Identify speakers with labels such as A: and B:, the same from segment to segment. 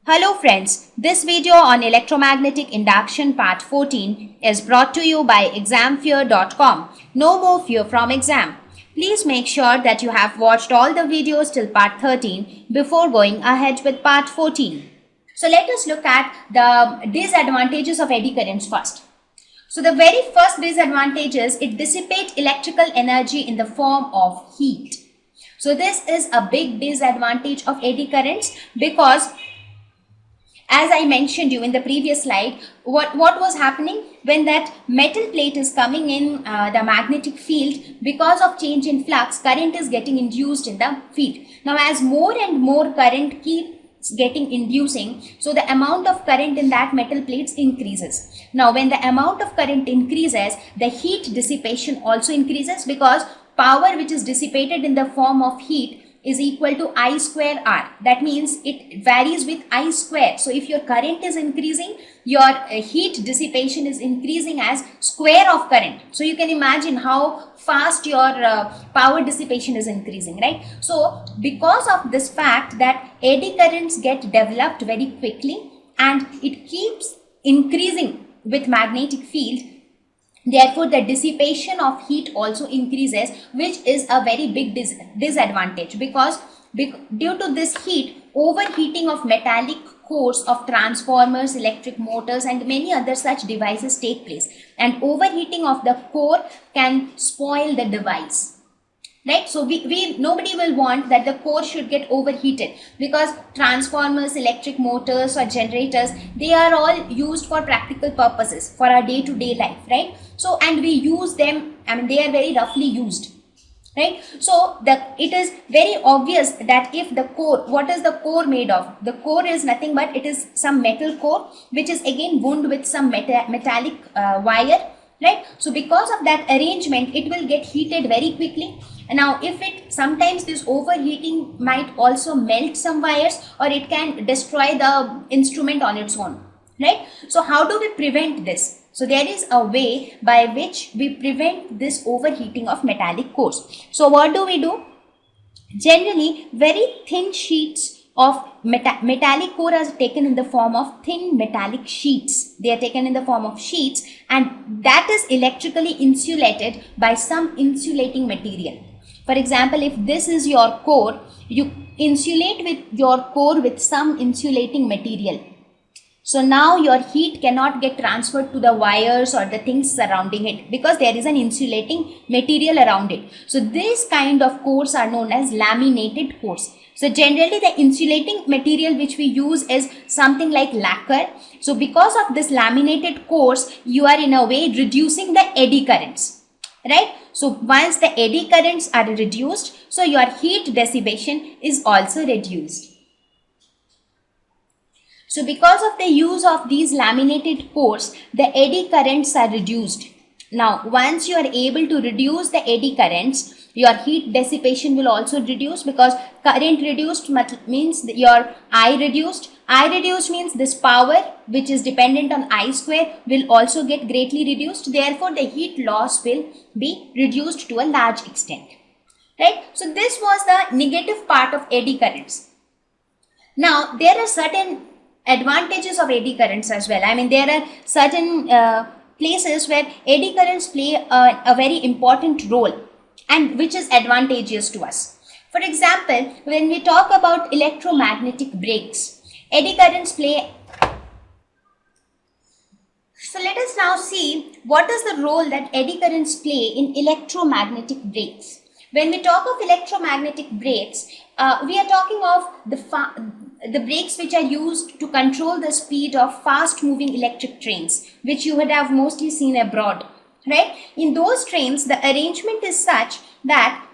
A: Hello friends, this video on electromagnetic induction part 14 is brought to you by examfear.com. No more fear from exam. Please make sure that you have watched all the videos till part 13 before going ahead with part 14. So let us look at the disadvantages of eddy currents first. So the very first disadvantage is it dissipates electrical energy in the form of heat. So this is a big disadvantage of eddy currents because as I mentioned you in the previous slide, what was happening when that metal plate is coming in the magnetic field, because of change in flux, current is getting induced in the field. Now as more and more current keeps getting inducing, so the amount of current in that metal plates increases. Now when the amount of current increases, the heat dissipation also increases because power which is dissipated in the form of heat is equal to I square R. That means it varies with I square. So if your current is increasing, your heat dissipation is increasing as square of current. So you can imagine how fast your power dissipation is increasing, right? So because of this fact that eddy currents get developed very quickly and it keeps increasing with magnetic field, therefore, the dissipation of heat also increases, which is a very big disadvantage because due to this heat, overheating of metallic cores of transformers, electric motors and many other such devices take place, and overheating of the core can spoil the device. Right, so nobody will want that the core should get overheated because transformers, electric motors or generators, they are all used for practical purposes for our day-to-day life, right? So and we use them, they are very roughly used, right? So it is very obvious that if the core, what is the core made of? The core is nothing but it is some metal core which is again wound with some metallic wire, right? So because of that arrangement, it will get heated very quickly. Now if it sometimes this overheating might also melt some wires or it can destroy the instrument on its own, right? So how do we prevent this? So there is a way by which we prevent this overheating of metallic cores. So what do we do? Generally very thin sheets of metallic core are taken in the form of thin metallic sheets. They are taken in the form of sheets and that is electrically insulated by some insulating material. For example, if this is your core, you insulate with your core with some insulating material. So now your heat cannot get transferred to the wires or the things surrounding it because there is an insulating material around it. So this kind of cores are known as laminated cores. So generally the insulating material which we use is something like lacquer. So because of this laminated cores, you are in a way reducing the eddy currents, right? So once the eddy currents are reduced, so your heat dissipation is also reduced. So because of the use of these laminated cores, the eddy currents are reduced. Now once you are able to reduce the eddy currents, your heat dissipation will also reduce because current reduced means your I reduced. I reduced means this power which is dependent on I square will also get greatly reduced. Therefore, the heat loss will be reduced to a large extent. Right? So this was the negative part of eddy currents. Now there are certain advantages of eddy currents as well. There are certain places where eddy currents play a very important role and which is advantageous to us. For example, when we talk about electromagnetic brakes, eddy currents play. So let us now see what is the role that eddy currents play in electromagnetic brakes. When we talk of electromagnetic brakes, we are talking of the brakes which are used to control the speed of fast moving electric trains, which you would have mostly seen abroad, right? In those trains, the arrangement is such that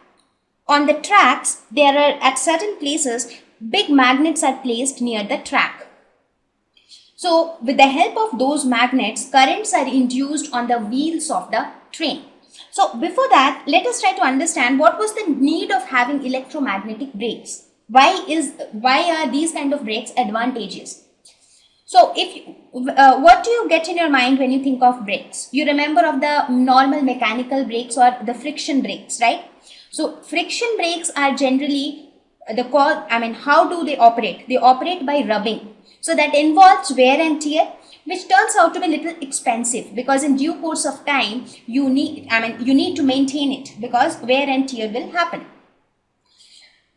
A: on the tracks, there are at certain places, big magnets are placed near the track. So with the help of those magnets, currents are induced on the wheels of the train. So before that, let us try to understand what was the need of having electromagnetic brakes. Why are these kind of brakes advantageous? So what do you get in your mind when you think of brakes? You remember of the normal mechanical brakes or the friction brakes, right? So friction brakes are generally how do they operate? They operate by rubbing. So that involves wear and tear, which turns out to be a little expensive, because in due course of time you need to maintain it, because wear and tear will happen.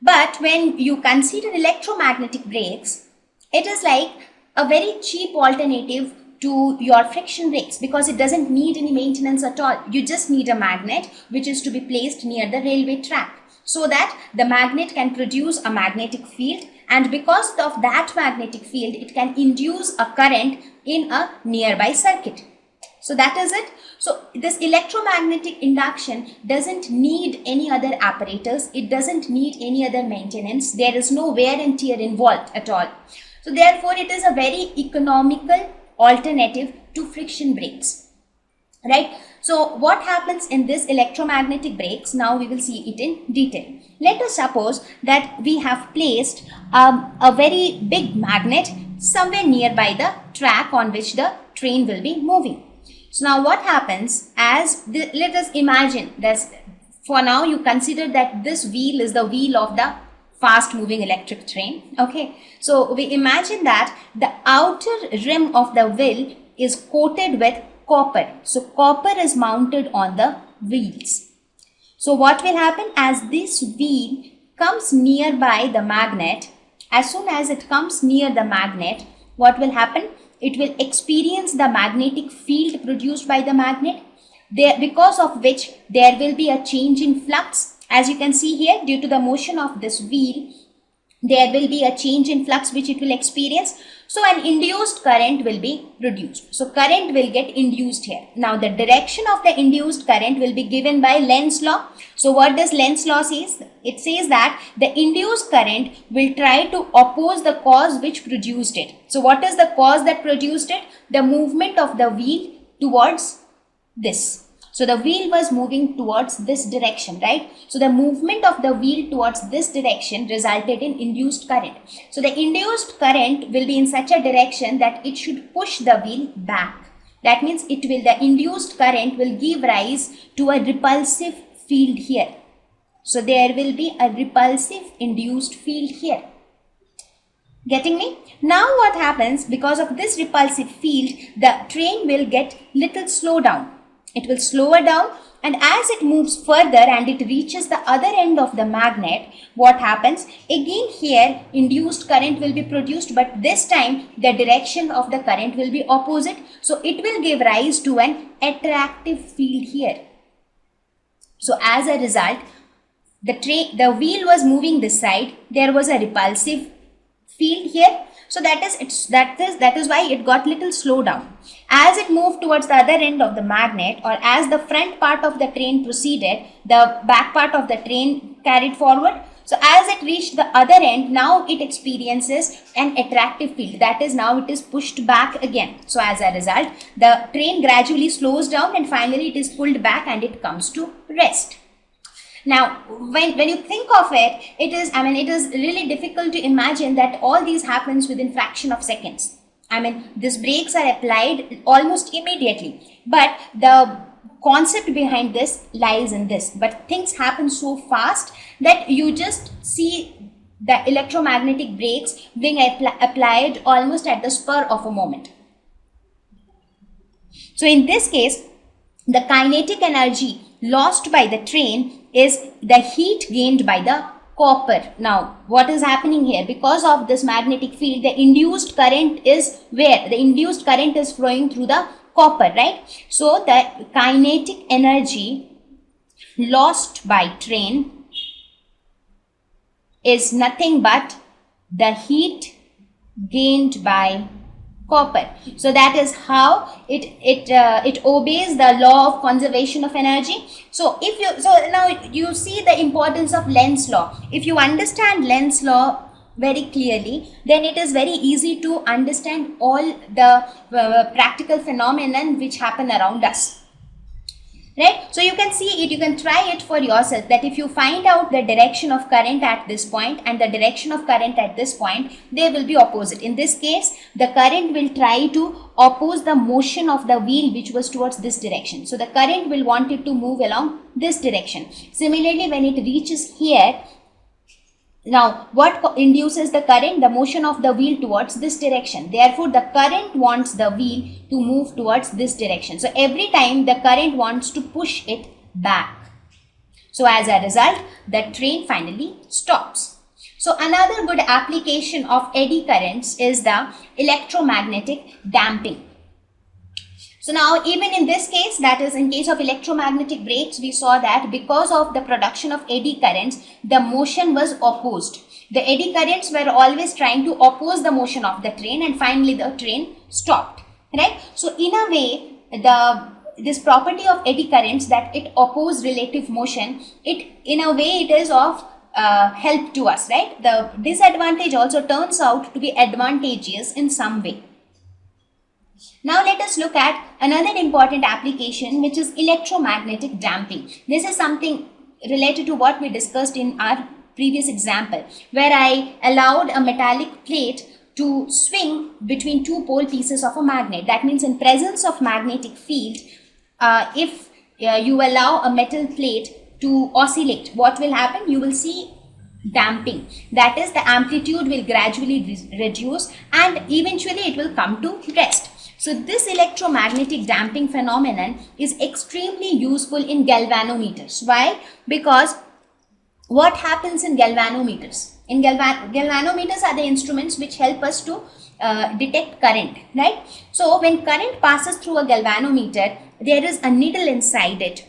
A: But when you consider electromagnetic brakes, it is like a very cheap alternative to your friction brakes, because it doesn't need any maintenance at all. You just need a magnet which is to be placed near the railway track, so that the magnet can produce a magnetic field, and because of that magnetic field it can induce a current in a nearby circuit. So that is it. So this electromagnetic induction doesn't need any other apparatus. It doesn't need any other maintenance. There is no wear and tear involved at all. So therefore it is a very economical alternative to friction brakes, right? So what happens in this electromagnetic brakes? Now we will see it in detail. Let us suppose that we have placed a very big magnet somewhere nearby the track on which the train will be moving. So now what happens, let us imagine this, for now you consider that this wheel is the wheel of the fast moving electric train. Okay, so we imagine that the outer rim of the wheel is coated with copper. So copper is mounted on the wheels. So what will happen, as this wheel comes nearby the magnet, as soon as it comes near the magnet, what will happen? It will experience the magnetic field produced by the magnet, because of which there will be a change in flux. As you can see here, due to the motion of this wheel, there will be a change in flux which it will experience. So an induced current will be produced. So current will get induced here. Now the direction of the induced current will be given by Lenz's law. So what does Lenz's law says? It says that the induced current will try to oppose the cause which produced it. So what is the cause that produced it? The movement of the wheel towards this. So the wheel was moving towards this direction, right? So the movement of the wheel towards this direction resulted in induced current. So the induced current will be in such a direction that it should push the wheel back. That means the induced current will give rise to a repulsive field here. So there will be a repulsive induced field here. Getting me? Now what happens, because of this repulsive field, the train will get little slow down. It will slower down, and as it moves further and it reaches the other end of the magnet, what happens? Again here induced current will be produced, but this time the direction of the current will be opposite. So it will give rise to an attractive field here. So as a result, the wheel was moving this side. There was a repulsive field here. So that is why it got little slow down. As it moved towards the other end of the magnet, or as the front part of the train proceeded, the back part of the train carried forward. So as it reached the other end, now it experiences an attractive field. That is, now it is pushed back again. So as a result, the train gradually slows down and finally it is pulled back and it comes to rest. Now, when you think of it, it is really difficult to imagine that all these happens within fraction of seconds. These brakes are applied almost immediately, but the concept behind this lies in this. But things happen so fast that you just see the electromagnetic brakes being applied almost at the spur of a moment. So in this case, the kinetic energy lost by the train is the heat gained by the copper. Now, what is happening here? Because of this magnetic field, the induced current is where? The induced current is flowing through the copper, right? So, the kinetic energy lost by train is nothing but the heat gained by copper. So that is how it obeys the law of conservation of energy. So now you see the importance of Lenz's law. If you understand Lenz's law very clearly, then it is very easy to understand all the practical phenomenon which happen around us. Right? So you can see it, you can try it for yourself, that if you find out the direction of current at this point and the direction of current at this point, they will be opposite. In this case, the current will try to oppose the motion of the wheel which was towards this direction. So the current will want it to move along this direction. Similarly, when it reaches here, Now, what induces the current? The motion of the wheel towards this direction. Therefore, the current wants the wheel to move towards this direction. So, every time the current wants to push it back. So, as a result, the train finally stops. So, another good application of eddy currents is the electromagnetic damping. So now, even in this case, that is in case of electromagnetic brakes, we saw that because of the production of eddy currents, the motion was opposed. The eddy currents were always trying to oppose the motion of the train, and finally the train stopped, right? So in a way, this property of eddy currents, that it oppose relative motion, in a way it is of help to us, right? The disadvantage also turns out to be advantageous in some way. Now let us look at another important application, which is electromagnetic damping. This is something related to what we discussed in our previous example, where I allowed a metallic plate to swing between two pole pieces of a magnet. That means in presence of magnetic field, if you allow a metal plate to oscillate, what will happen? You will see damping. That is, the amplitude will gradually reduce and eventually it will come to rest. So this electromagnetic damping phenomenon is extremely useful in galvanometers. Why? Because what happens in galvanometers? In galvanometers are the instruments which help us to detect current, right? So when current passes through a galvanometer, there is a needle inside it,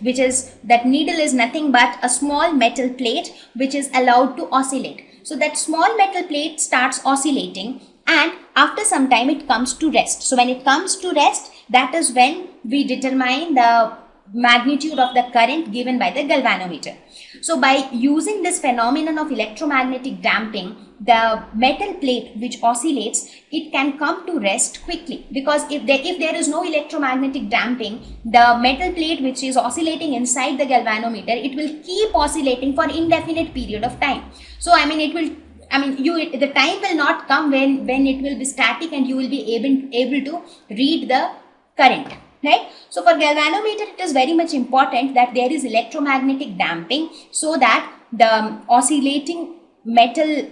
A: that needle is nothing but a small metal plate which is allowed to oscillate. So that small metal plate starts oscillating, and after some time it comes to rest. So when it comes to rest, that is when we determine the magnitude of the current given by the galvanometer. So by using this phenomenon of electromagnetic damping, the metal plate which oscillates, it can come to rest quickly, because if there is no electromagnetic damping, the metal plate which is oscillating inside the galvanometer, it will keep oscillating for indefinite period of time. So the time will not come when it will be static and you will be able to read the current, right? So for galvanometer, it is very much important that there is electromagnetic damping, so that the oscillating metal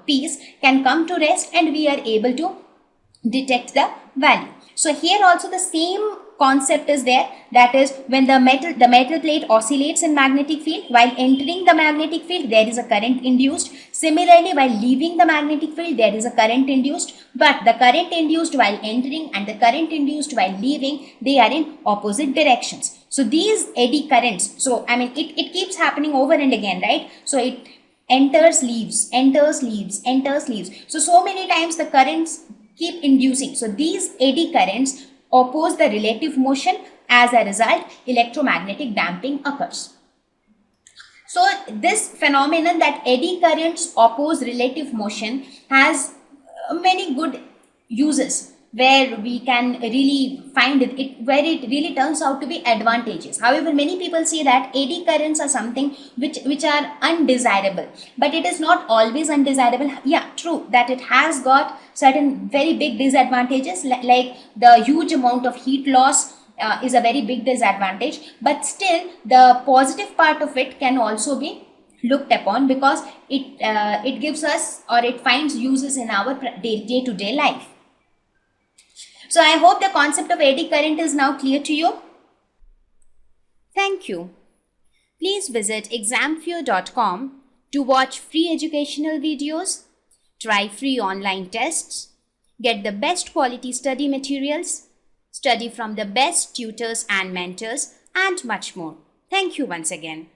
A: piece can come to rest and we are able to detect the value. So here also the same concept is there, that is, when the metal plate oscillates in magnetic field, while entering the magnetic field there is a current induced. Similarly, while leaving the magnetic field there is a current induced, but the current induced while entering and the current induced while leaving, they are in opposite directions. So these eddy currents, it keeps happening over and again, right? So it enters, leaves, enters, leaves, enters, leaves. So many times the currents keep inducing. So these eddy currents oppose the relative motion. As a result, electromagnetic damping occurs. So this phenomenon that eddy currents oppose relative motion has many good uses, where we can really find where it really turns out to be advantageous. However, many people say that eddy currents are something which are undesirable, but it is not always undesirable. Yeah, true that it has got certain very big disadvantages, like the huge amount of heat loss is a very big disadvantage, but still the positive part of it can also be looked upon, because it gives us, or it finds uses in our day-to-day life. So I hope the concept of eddy current is now clear to you. Thank you. Please visit examfear.com to watch free educational videos, try free online tests, get the best quality study materials, study from the best tutors and mentors, and much more. Thank you once again.